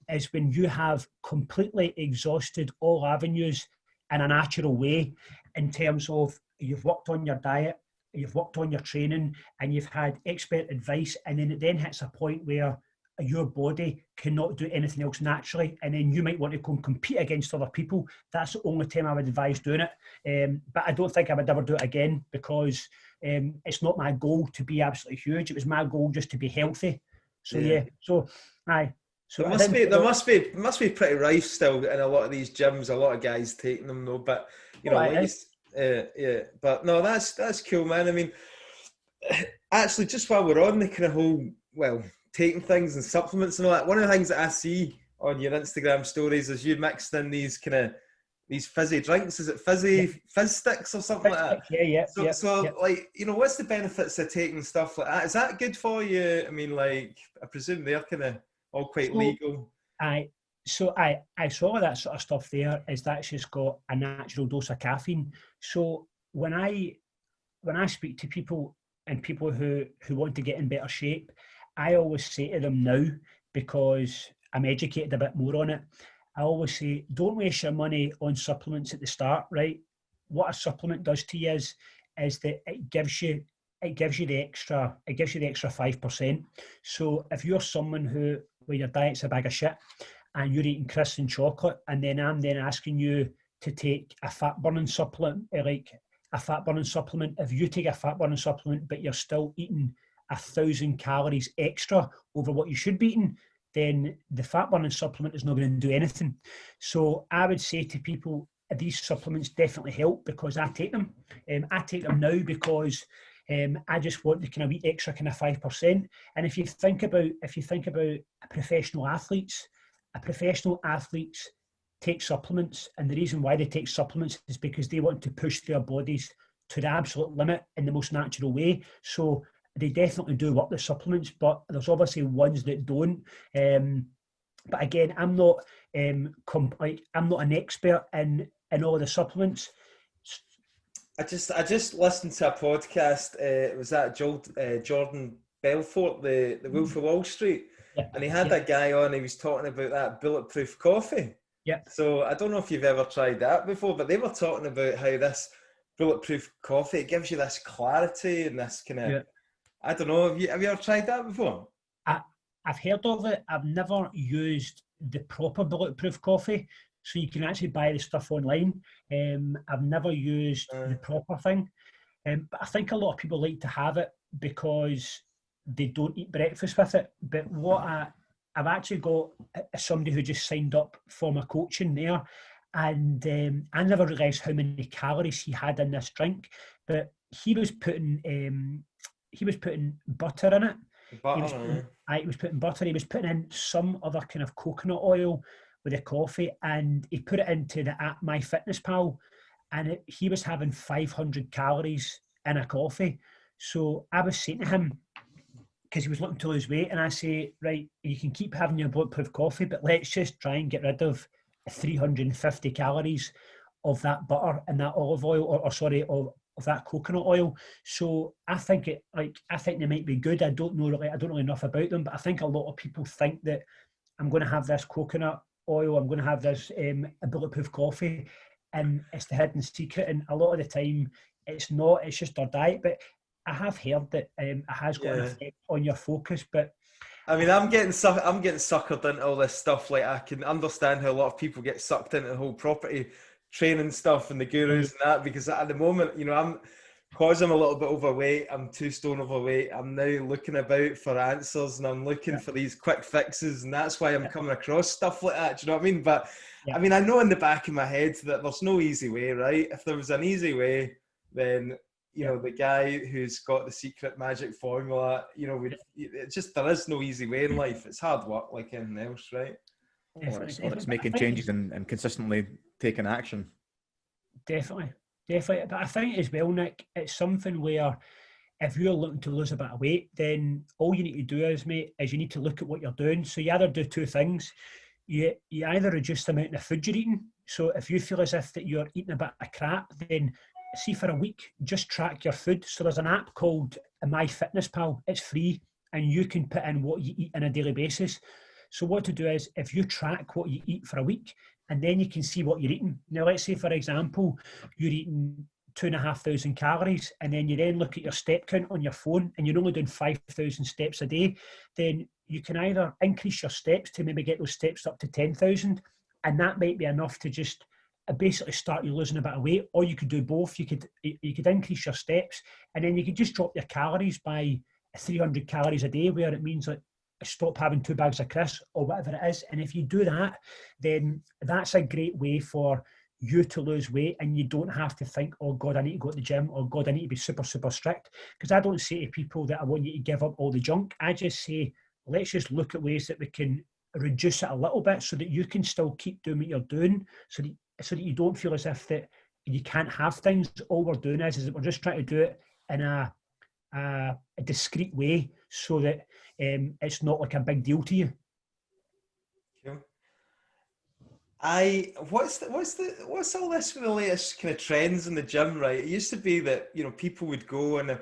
is when you have completely exhausted all avenues in a natural way, in terms of you've worked on your diet, you've worked on your training, and you've had expert advice. And then it then hits a point where your body cannot do anything else naturally, and then you might want to go and compete against other people. That's the only time I would advise doing it. But I don't think I would ever do it again, because it's not my goal to be absolutely huge. It was my goal just to be healthy. So yeah. So aye. So there must be pretty rife still in a lot of these gyms. A lot of guys taking them though, but you know, yeah. But no, that's cool, man. I mean, actually, just while we're on the kind of whole, well, taking things and supplements and all that, one of the things that I see on your Instagram stories is you mixed in these fizzy drinks. Is it fizz sticks or something like that? Yeah. So like, you know, what's the benefits of taking stuff like that? Is that good for you? I mean, like, I presume they're kind of all quite legal. I saw that sort of stuff there, is that's just got a natural dose of caffeine. So when I speak to people, and people who want to get in better shape, I always say to them now, because I'm educated a bit more on it, I always say, don't waste your money on supplements at the start, right? What a supplement does to you is that it gives you the extra 5%. So if you're someone who, well, your diet's a bag of shit, and you're eating crisps and chocolate, and then I'm then asking you to take a fat burning supplement, if you take a fat burning supplement, but you're still eating 1,000 calories extra over what you should be eating, then the fat burning supplement is not going to do anything. So I would say to people, these supplements definitely help, because I take them. I take them now because I just want the kind of wee extra kind of 5%. And if you think about professional athletes take supplements, and the reason why they take supplements is because they want to push their bodies to the absolute limit in the most natural way. So they definitely do work the supplements, but there's obviously ones that don't. But again, I'm not an expert in all the supplements. I just listened to a podcast. It was that Jordan Belfort, the Wolf of Wall Street, and he had that guy on. He was talking about that Bulletproof coffee. Yeah. So I don't know if you've ever tried that before, but they were talking about how this Bulletproof coffee, it gives you this clarity and this kind of. Yeah. I don't know. Have you ever tried that before? I've heard of it. I've never used the proper Bulletproof coffee, so you can actually buy the stuff online. I've never used the proper thing, but I think a lot of people like to have it because they don't eat breakfast with it. But I've actually got somebody who just signed up for my coaching there, and I never realised how many calories he had in this drink. But he was putting butter in it. He was putting butter. He was putting in some other kind of coconut oil with the coffee, and he put it into the app MyFitnessPal, and he was having 500 calories in a coffee. So I was saying to him, because he was looking to lose weight, and I say, right, you can keep having your Bulletproof coffee, but let's just try and get rid of 350 calories of that butter and that olive oil, of that coconut oil. So I think they might be good. I don't know enough about them, but I think a lot of people think that I'm going to have this coconut oil, I'm going to have this a Bulletproof coffee, and it's the hidden secret. And a lot of the time, it's not. It's just our diet. But I have heard that it has got an effect on your focus. But I mean, I'm getting suckered into all this stuff. Like, I can understand how a lot of people get sucked into the whole property training stuff and the gurus and that, because at the moment, you know, I'm a little bit overweight, I'm 2 stone overweight, I'm now looking about for answers, and I'm looking for these quick fixes, and that's why I'm coming across stuff like that. Do you know what I mean? But I mean, I know in the back of my head that there's no easy way, right? If there was an easy way, then, you know, the guy who's got the secret magic formula, you know, there is no easy way in life. It's hard work like anything else, right? Or it's making changes and consistently taking action. Definitely. But I think as well, Nick, it's something where if you're looking to lose a bit of weight, then all you need to do is you need to look at what you're doing. So you either do 2 things. You either reduce the amount of food you're eating. So if you feel as if that you're eating a bit of crap, then see for a week, just track your food. So there's an app called MyFitnessPal. It's free, and you can put in what you eat on a daily basis. So what to do is, if you track what you eat for a week, and then you can see what you're eating. Now, let's say, for example, you're eating 2,500 calories, and then you then look at your step count on your phone, and you're only doing 5,000 steps a day, then you can either increase your steps to maybe get those steps up to 10,000, and that might be enough to just basically start you losing a bit of weight. Or you could do both. You could increase your steps, and then you could just drop your calories by 300 calories a day, where it means that stop having 2 bags of crisps or whatever it is. And if you do that, then that's a great way for you to lose weight, and you don't have to think, oh God, I need to go to the gym, or God, I need to be super, super strict. Because I don't say to people that I want you to give up all the junk. I just say, let's just look at ways that we can reduce it a little bit so that you can still keep doing what you're doing, so that you don't feel as if that you can't have things. All we're doing is that we're just trying to do it in a discreet way, so that it's not like a big deal to you. Cool. What's all this with the latest kind of trends in the gym, right? It used to be that, you know, people would go and,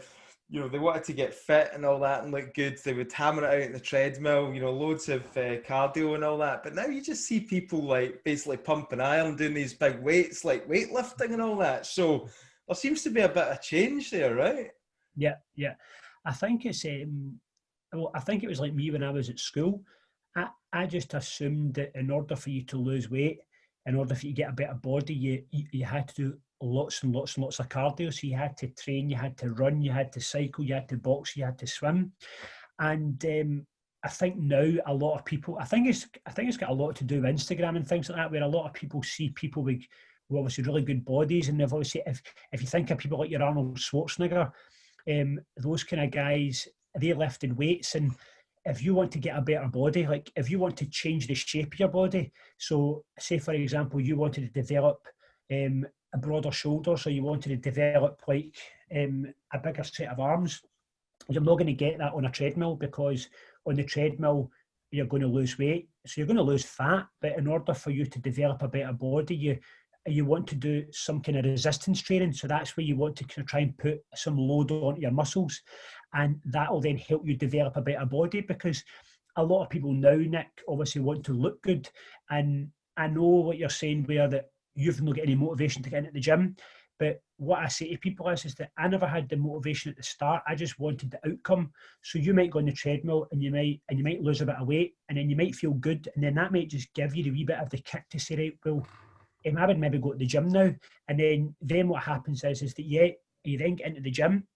you know, they wanted to get fit and all that and look good. They would hammer it out in the treadmill, you know, loads of cardio and all that. But now you just see people like basically pumping iron, doing these big weights, like weightlifting and all that. So there seems to be a bit of change there, right? Yeah. I think it's I think it was like me when I was at school. I just assumed that in order for you to lose weight, in order for you to get a better body, you had to do lots and lots and lots of cardio. So you had to train, you had to run, you had to cycle, you had to box, you had to swim. And I think now a lot of people, I think it's got a lot to do with Instagram and things like that, where a lot of people see people with obviously really good bodies. And they've obviously, if you think of people like your Arnold Schwarzenegger, those kind of guys, they lifted weights. And if you want to get a better body, like if you want to change the shape of your body, so say for example you wanted to develop a broader shoulders, or you wanted to develop like a bigger set of arms, you're not going to get that on a treadmill, because on the treadmill you're going to lose weight, so you're going to lose fat. But in order for you to develop a better body, you want to do some kind of resistance training. So that's where you want to kind of try and put some load onto your muscles, and that will then help you develop a better body. Because a lot of people now, Nick, obviously want to look good. And I know what you're saying, where that you've not got any motivation to get into the gym. But what I say to people is that I never had the motivation at the start. I just wanted the outcome. So you might go on the treadmill and you might lose a bit of weight, and then you might feel good, and then that might just give you the wee bit of the kick to say, right, well, I would maybe go to the gym now. And then what happens is that you then get into the gym,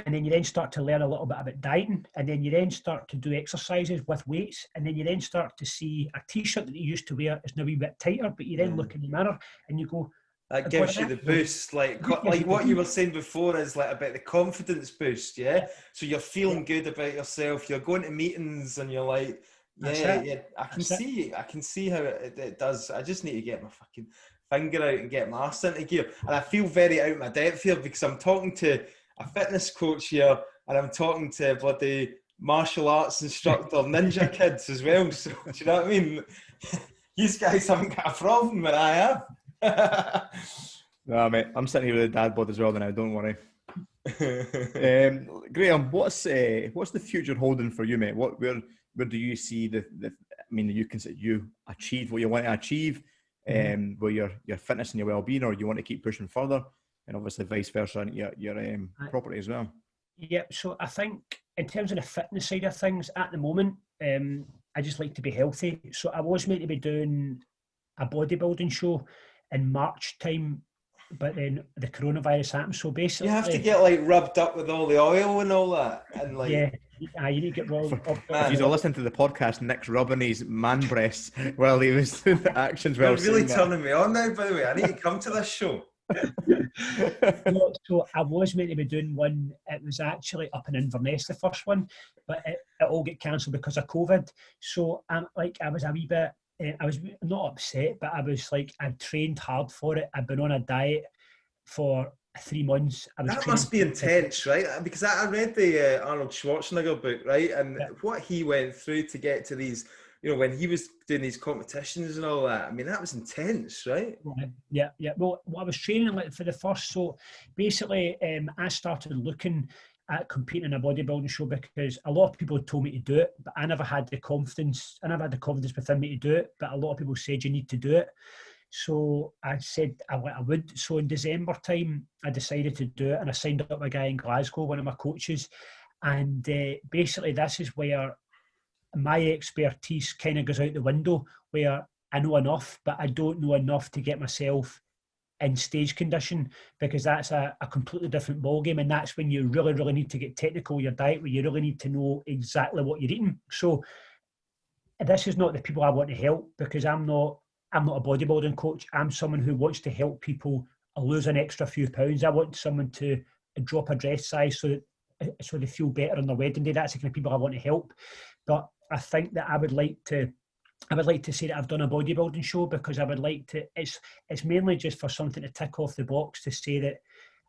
and then you then start to learn a little bit about dieting, and then you then start to do exercises with weights, and then you then start to see a t-shirt that you used to wear is now a wee bit tighter, but you then look in the mirror and you go, that gives you the boost, like what you were saying before is like about the confidence boost, yeah? So you're feeling good about yourself, you're going to meetings and you're like, yeah, I can see how it does. I just need to get my fucking finger out and get my ass into gear. And I feel very out of my depth here, because I'm talking to a fitness coach here, and I'm talking to a bloody martial arts instructor, ninja kids as well. So do you know what I mean? These guys haven't got a problem, but I have. No, mate, I'm sitting here with a dad bod as well now, don't worry. Graham, what's the future holding for you, mate? Where do you see I mean, you can say you achieved what you want to achieve. where your fitness and your well-being, or you want to keep pushing further, and obviously vice versa on your property as well. Yep. So I think in terms of the fitness side of things at the moment, I just like to be healthy. So I was meant to be doing a bodybuilding show in March time, but then the coronavirus happened. So basically, you have to get like rubbed up with all the oil and all that, and like you need to get rolled up. If you're listening to the podcast, Nick's rubbing his man breasts while he was doing the actions. You're really turning me on now. By the way, I need to come to this show. So I was meant to be doing one. It was actually up in Inverness, the first one, but it all got cancelled because of COVID. So I was a wee bit. I was not upset, but I was like, I'd trained hard for it. I'd been on a diet for 3 months. That must be intense, right? Because I read the Arnold Schwarzenegger book, right? And what he went through to get to these, when he was doing these competitions and all that, I mean, that was intense, right? Yeah. Well, I was training for the first. So basically, I started looking at competing in a bodybuilding show because a lot of people told me to do it, but I never had the confidence. I never had the confidence within me to do it, but a lot of people said you need to do it. So I said I would. So in December time, I decided to do it, and I signed up with a guy in Glasgow, one of my coaches. And basically, this is where my expertise kind of goes out the window, where I know enough, but I don't know enough to get myself in stage condition, because that's a completely different ballgame. And that's when you really, really need to get technical with your diet, where you really need to know exactly what you're eating. So this is not the people I want to help, because I'm not a bodybuilding coach. I'm someone who wants to help people lose an extra few pounds. I want someone to drop a dress size so they feel better on their wedding day. That's the kind of people I want to help. But I think that I would like to say that I've done a bodybuilding show, because I would like to, it's mainly just for something to tick off the box to say that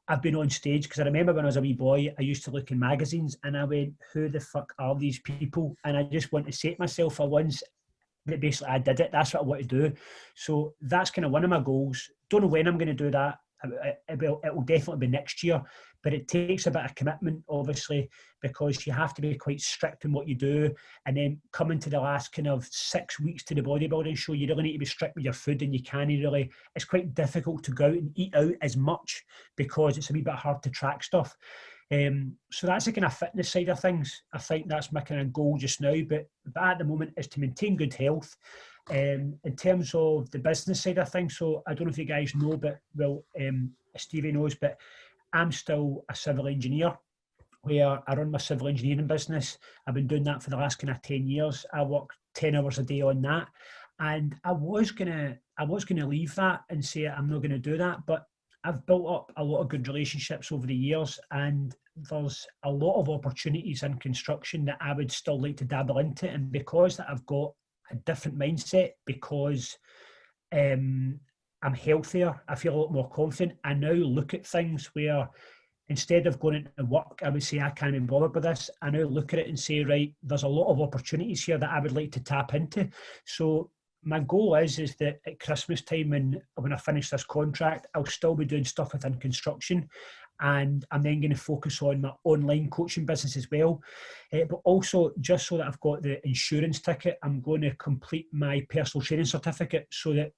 I've been on stage. Because I remember when I was a wee boy, I used to look in magazines and I went, who the fuck are these people? And I just want to say to myself for once that basically I did it. That's what I want to do. So that's kind of one of my goals. Don't know when I'm going to do that. It will definitely be next year, but it takes a bit of commitment, obviously, because you have to be quite strict in what you do. And then coming to the last kind of 6 weeks to the bodybuilding show, you really need to be strict with your food, and you can't really, it's quite difficult to go out and eat out as much because it's a wee bit hard to track stuff. So that's the kind of fitness side of things. I think that's my kind of goal just now, but at the moment is to maintain good health. In terms of the business side of things, so I don't know if you guys know, but Stevie knows, but I'm still a civil engineer, where I run my civil engineering business. I've been doing that for the last kind of 10 years. I work 10 hours a day on that, and I was gonna leave that and say I'm not gonna do that, but I've built up a lot of good relationships over the years, and there's a lot of opportunities in construction that I would still like to dabble into. And because that I've got a different mindset, because I'm healthier, I feel a lot more confident. I now look at things where instead of going into work, I would say I can't be bothered with this. I now look at it and say, right, there's a lot of opportunities here that I would like to tap into. So my goal is that at Christmas time, when I finish this contract, I'll still be doing stuff within construction, and I'm then going to focus on my online coaching business as well. But also, just so that I've got the insurance ticket, I'm going to complete my personal training certificate so that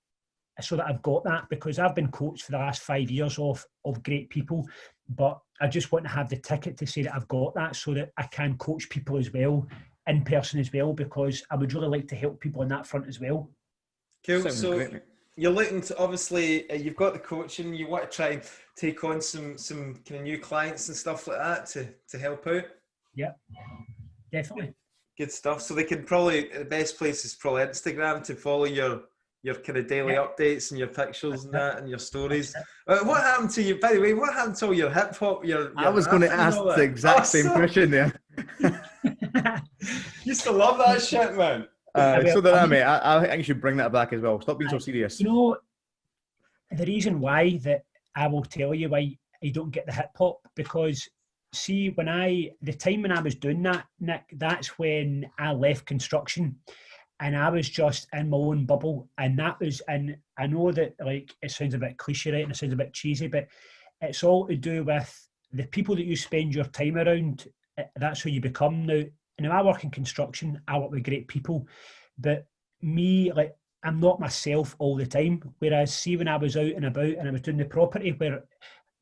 I've got that, because I've been coached for the last 5 years of great people, but I just want to have the ticket to say that I've got that, so that I can coach people as well, in person as well, because I would really like to help people on that front as well. Cool. Sounds so great, mate. You're looking to, obviously, you've got the coaching, you want to try and take on some kind of new clients and stuff like that to help out. Yeah, definitely. Good stuff. So they can probably, the best place is probably Instagram to follow your kind of daily updates and your pictures and that and your stories. What happened to you, by the way? What happened to all your hip hop? I was going to ask the exact same question there. Used to love that shit, man. So did I, mate. I think you should bring that back as well. Stop being so serious. You know, the reason why that I will tell you why I don't get the hip hop, because see, the time when I was doing that, Nick, that's when I left construction. And I was just in my own bubble, and I know that, like, it sounds a bit cliche, right, and it sounds a bit cheesy, but it's all to do with the people that you spend your time around. That's who you become now. I work in construction. I work with great people, but me, like, I'm not myself all the time. Whereas, see, when I was out and about and I was doing the property where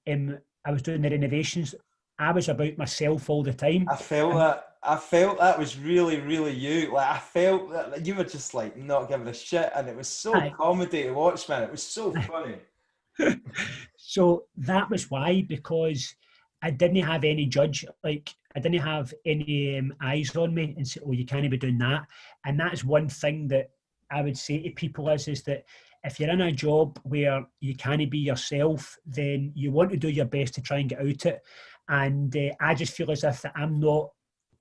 I was doing the renovations, I was about myself all the time. I felt that was really, really you. Like, I felt that you were just like not giving a shit, and it was so comedy to watch, man. It was so funny. So that was why, because I didn't have any judge, like I didn't have any eyes on me and say, oh, you can't be doing that. And that's one thing that I would say to people is that if you're in a job where you can't be yourself, then you want to do your best to try and get out it. And I just feel as if that I'm not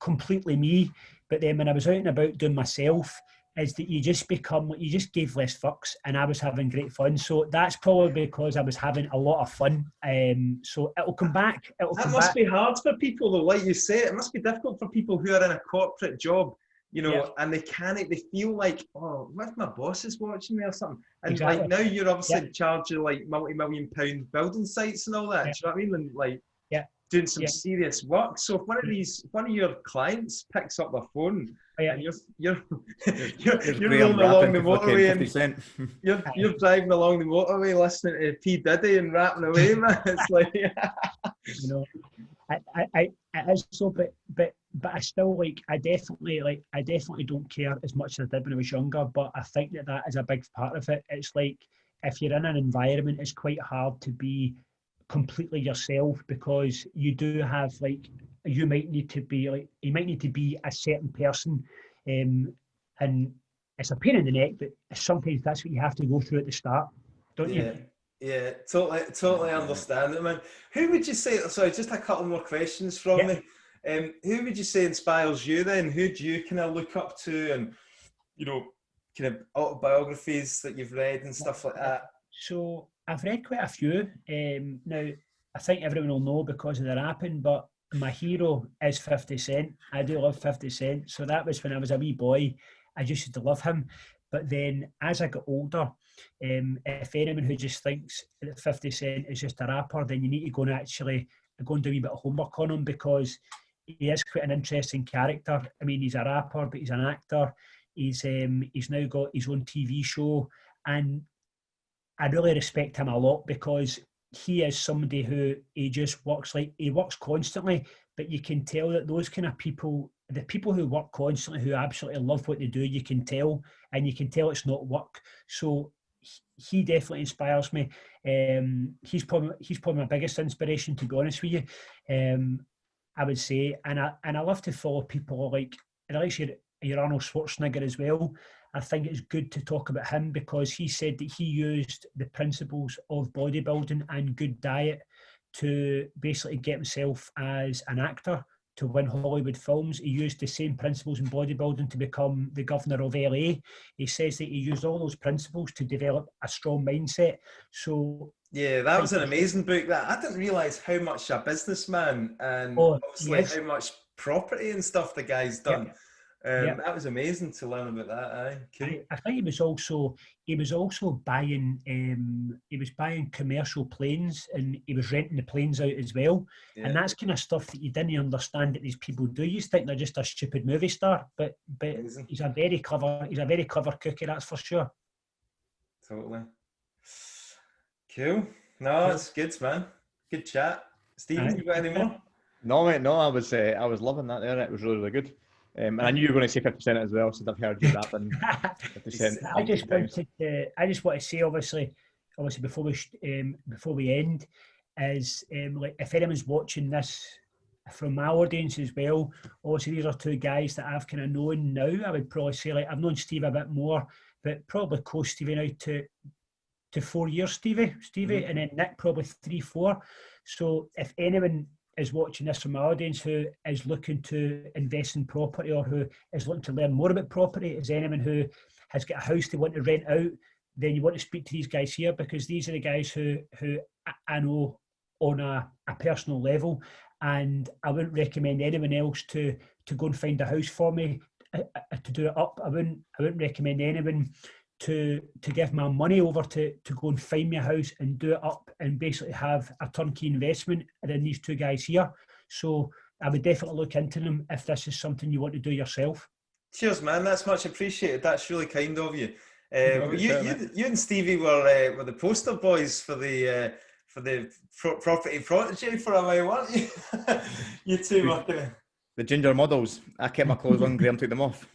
completely me. But then when I was out and about doing myself, is that you just gave less fucks, and I was having great fun. So that's probably because I was having a lot of fun. So it'll come back. That must be hard for people though, like you say. It must be difficult for people who are in a corporate job, you know, and they feel like, oh, what if my boss is watching me or something? And like now you're obviously in charge of like multi-million-pound building sites and all that. Do you know what I mean? And like doing some serious work. So if one of your clients picks up the phone and you're rolling along the motorway and you're driving along the motorway listening to P Diddy and rapping away, man. It's like you know, I is so, but I still I definitely don't care as much as I did when I was younger. But I think that is a big part of it. It's like if you're in an environment, it's quite hard to be completely yourself, because you do have you might need to be a certain person, and it's a pain in the neck, but sometimes that's what you have to go through at the start, don't you? Yeah, totally understand it, man. Who would you say, sorry, just a couple more questions from me. Who would you say inspires you then? Who do you kind of look up to, and, you know, kind of autobiographies that you've read and stuff like that? So I've read quite a few. Now, I think everyone will know because of the rapping, but my hero is 50 Cent. I do love 50 Cent. So that was when I was a wee boy. I just used to love him. But then as I got older, if anyone who just thinks that 50 Cent is just a rapper, then you need to go and actually go and do a wee bit of homework on him, because he is quite an interesting character. I mean, he's a rapper, but he's an actor. He's now got his own TV show, and I really respect him a lot, because he is somebody who he works constantly, but you can tell that those kind of people, the people who work constantly, who absolutely love what they do, you can tell, and you can tell it's not work. So he definitely inspires me. He's probably my biggest inspiration, to be honest with you. I would say, and I love to follow people like your Arnold Schwarzenegger as well. I think it's good to talk about him, because he said that he used the principles of bodybuilding and good diet to basically get himself as an actor to win Hollywood films. He used the same principles in bodybuilding to become the governor of LA. He says that he used all those principles to develop a strong mindset. So yeah, that was an amazing book. That I didn't realise how much a businessman and obviously how much property and stuff the guy's done. That was amazing to learn about that. Cool. I think he was also buying commercial planes, and he was renting the planes out as well. And that's kind of stuff that you didn't understand that these people do. You think they're just a stupid movie star, but he's a very clever cookie, that's for sure. Totally. Cool. No, it's good, man. Good chat. Stephen, you got any more? No, mate. No, I was loving that there. It was really, really good. And I knew you were going to say 50 Cent as well, since I've heard you rapping 50 Cent. I just want to say, obviously before we end, is like if anyone's watching this from my audience as well, obviously these are two guys that I've kind of known now. I would probably say, like, I've known Steve a bit more, but probably close Stevie now to 4 years, Stevie, and then Nick probably 3-4. So if anyone is watching this from my audience who is looking to invest in property, or who is looking to learn more about property, is anyone who has got a house they want to rent out, then you want to speak to these guys here, because these are the guys who I know on a personal level, and I wouldn't recommend anyone else to go and find a house for me to do it up. I wouldn't recommend anyone to give my money over to go and find me a house and do it up and basically have a turnkey investment in these two guys here. So I would definitely look into them if this is something you want to do yourself. Cheers, man. That's much appreciated. That's really kind of you. You and Stevie were the poster boys for the property protege for a while, weren't you? You two were kind of... The ginger models. I kept my clothes on, Graham took them off.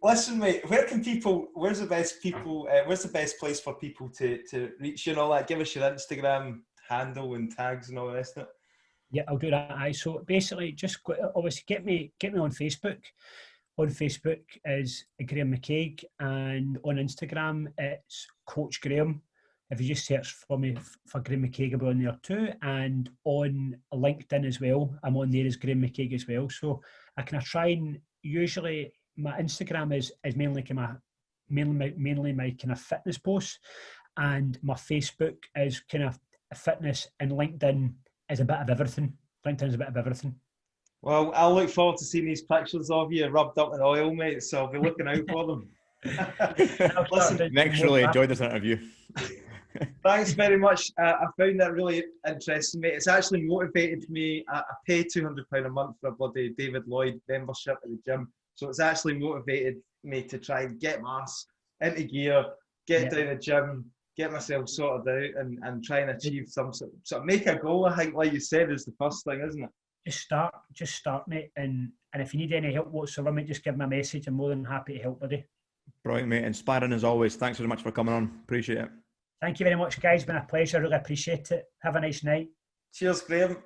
Listen, mate, where's the best place for people to reach you and all that? Give us your Instagram handle and tags and all the rest of it. Yeah, I'll do that. So basically, just obviously get me on Facebook. On Facebook is Graham MaCaig, and on Instagram it's Coach Graham. If you just search for me for Graham MaCaig, I'll be on there too. And on LinkedIn as well, I'm on there as Graham MaCaig as well. So I kind of try and usually my Instagram is mainly my kind of fitness posts, and my Facebook is kind of fitness, and LinkedIn is a bit of everything. LinkedIn's a bit of everything. Well, I'll look forward to seeing these pictures of you rubbed up in oil, mate. So I'll be looking out for them. Listen, next, really enjoyed this interview. Thanks very much. I found that really interesting, mate. It's actually motivated me. I pay £200 a month for a bloody David Lloyd membership at the gym. So it's actually motivated me to try and get my ass into gear, get down the gym, get myself sorted out, and try and achieve some sort of make a goal. I think, like you said, is the first thing, isn't it? Just start, mate. And if you need any help whatsoever, mate, just give me a message. I'm more than happy to help, buddy. Brilliant, mate. Inspiring as always. Thanks very much for coming on. Appreciate it. Thank you very much, guys. It's been a pleasure. Really appreciate it. Have a nice night. Cheers, Graham.